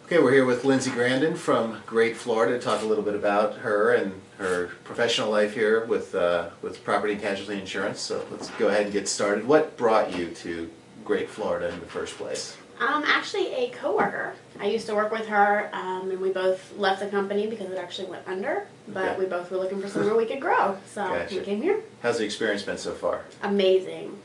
Okay, we're here with Lindsey Grandin from Great Florida to talk a little bit about her and her professional life here with property and casualty insurance. So let's go ahead and get started. What brought you to Great Florida in the first place? Actually a coworker. I used to work with her, and we both left the company because it actually went under, but Okay. we both were looking for somewhere we could grow, so Gotcha. we came here. How's the experience been so far? Amazing.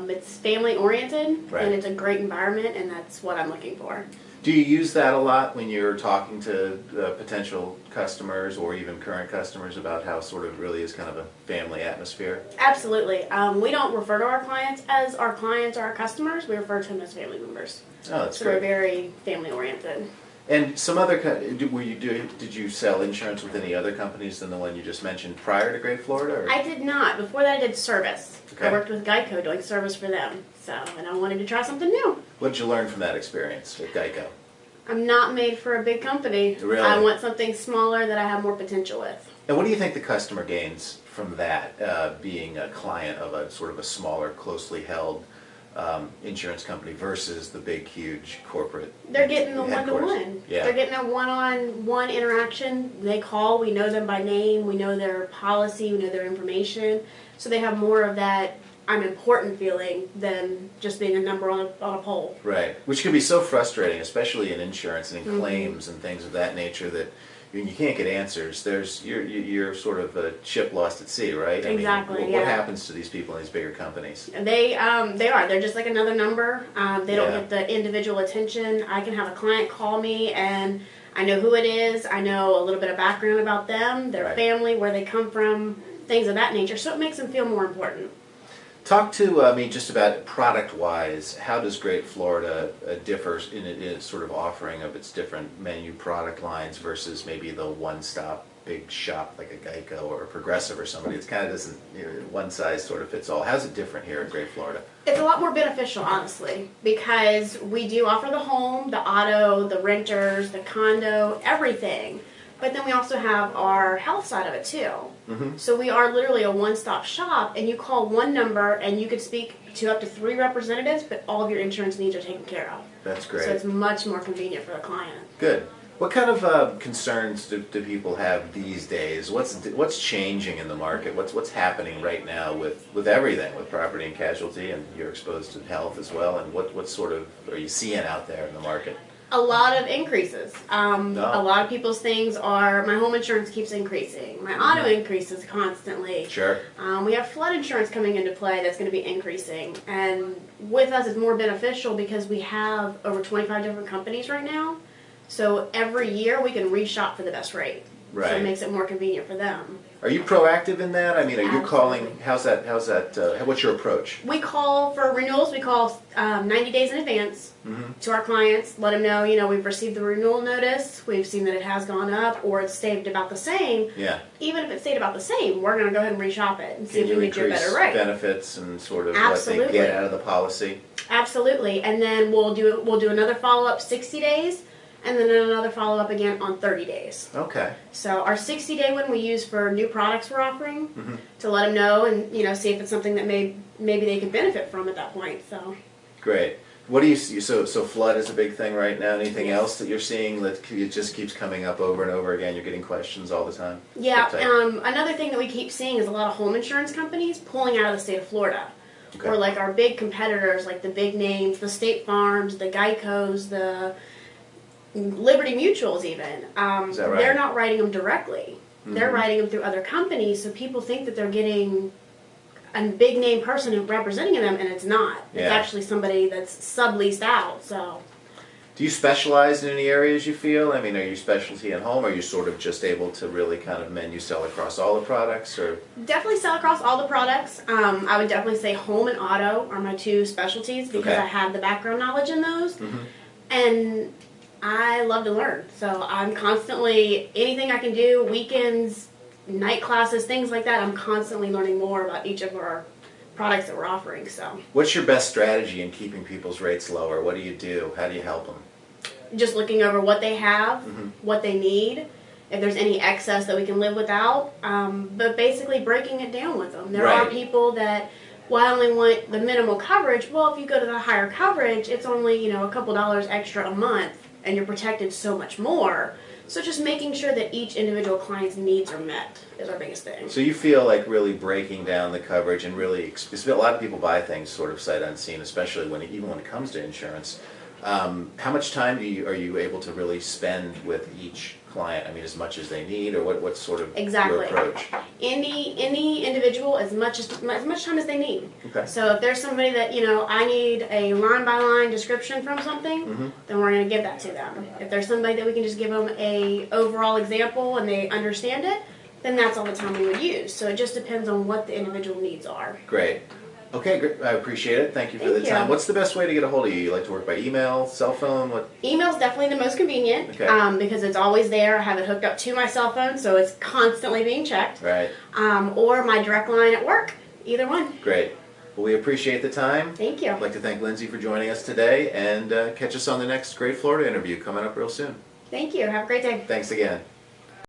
It's family oriented, Right. and it's a great environment, and that's what I'm looking for. Do you use that a lot when you're talking to potential customers or even current customers about how sort of really is kind of a family atmosphere? Absolutely. We don't refer to our clients as our clients or our customers. We refer to them as family members. Oh, that's So we're great. very family oriented. And some other, did you sell insurance with any other companies than the one you just mentioned prior to Great Florida? Or? I did not. Before that I did service. Okay. I worked with Geico doing service for them. And I wanted to try something new. What did you learn from that experience at Geico? I'm not made for a big company. Really? I want something smaller that I have more potential with. And what do you think the customer gains from that, being a client of a sort of a smaller, closely held insurance company versus the big, huge corporate? They're getting the headquarters? one-to-one. Yeah. They're getting a one-on-one interaction. They call, we know them by name, we know their policy, we know their information. So they have more of that I'm important feeling than just being a number on a poll. Right, which can be so frustrating, especially in insurance and in claims and things of that nature, that you can't get answers. You're sort of a ship lost at sea, right? Exactly, What yeah. happens to these people in these bigger companies? They are. They're just like another number. They don't Yeah. get the individual attention. I can have a client call me and I know who it is. I know a little bit of background about them, their Right. family, where they come from, things of that nature. So it makes them feel more important. Talk to me just about product-wise. How does Great Florida differ in its sort of offering of its different menu product lines versus maybe the one-stop big shop like a Geico or a Progressive or somebody? It's kind of doesn't, one size sort of fits all. How's it different here in Great Florida? It's a lot more beneficial, honestly, because we do offer the home, the auto, the renters, the condo, everything. But then we also have our health side of it too. Mm-hmm. So we are literally a one-stop shop, and you call one number and you could speak to up to 3 representatives, but all of your insurance needs are taken care of. That's great. So it's much more convenient for the client. Good. What kind of concerns do people have these days? What's changing in the market? What's happening right now with everything, with property and casualty, and you're exposed to health as well? And what sort of are you seeing out there in the market? A lot of increases. A lot of people's things are, my home insurance keeps increasing. My auto increases constantly. Sure. We have flood insurance coming into play that's going to be increasing. And with us, it's more beneficial because we have over 25 different companies right now. So every year we can reshop for the best rate. Right. So it makes it more convenient for them. Are you proactive in that? I mean, are you calling? Absolutely. How's that? What's your approach? We call for renewals. We call 90 days in advance to our clients. Let them know, we've received the renewal notice. We've seen that it has gone up or it's stayed about the same. Yeah. Even if it stayed about the same, we're going to go ahead and reshop it and see Can if you we can do a increase better rate. benefits and sort of Absolutely. what they get out of the policy? Absolutely. And then we'll do another follow-up 60 days. And then another follow-up again on 30 days. Okay. So our 60-day one we use for new products we're offering to let them know and see if it's something that maybe they could benefit from at that point. So Great. What do you see? So flood is a big thing right now. Anything Yes. else that you're seeing that it just keeps coming up over and over again? You're getting questions all the time? yeah, What type? another thing that we keep seeing is a lot of home insurance companies pulling out of the state of Florida. Okay. Or like our big competitors, like the big names, the State Farms, the Geicos, the Liberty Mutuals even. Is that right? They're not writing them directly. They're writing them through other companies, so people think that they're getting a big name person representing them, and it's not. It's Yeah. actually somebody that's subleased out. So Do you specialize in any areas you feel? I mean, are you specialty at home? Or are you sort of just able to really kind of menu sell across all the products? Or definitely sell across all the products. I would definitely say home and auto are my 2 specialties because Okay. I have the background knowledge in those. And I love to learn. So I'm constantly, anything I can do, weekends, night classes, things like that, I'm constantly learning more about each of our products that we're offering. So what's your best strategy in keeping people's rates lower? What do you do? How do you help them? just looking over what they have, what they need, if there's any excess that we can live without, but basically breaking it down with them. There are Right. people that, well, I only want the minimal coverage. Well, if you go to the higher coverage, it's only, a couple dollars extra a month. and you're protected so much more. So just making sure that each individual client's needs are met is our biggest thing. So you feel like really breaking down the coverage and really, because a lot of people buy things sort of sight unseen, especially even when it comes to insurance. How much time are you able to really spend with each client? I mean, as much as they need, or what's sort of your approach? Any individual as much time as they need. Okay. So if there's somebody that, I need a line by line description from something, then we're going to give that to them. If there's somebody that we can just give them a overall example and they understand it, then that's all the time we would use. So it just depends on what the individual needs are. Great. Okay, great. I appreciate it. Thank you for the time. What's the best way to get a hold of you? You like to work by email, cell phone? What? Email's definitely the most convenient, because it's always there. I have it hooked up to my cell phone, so it's constantly being checked. Right. Or my direct line at work. Either one. Great. Well, we appreciate the time. Thank you. I'd like to thank Lindsey for joining us today, and catch us on the next Great Florida interview coming up real soon. Thank you. Have a great day. Thanks again.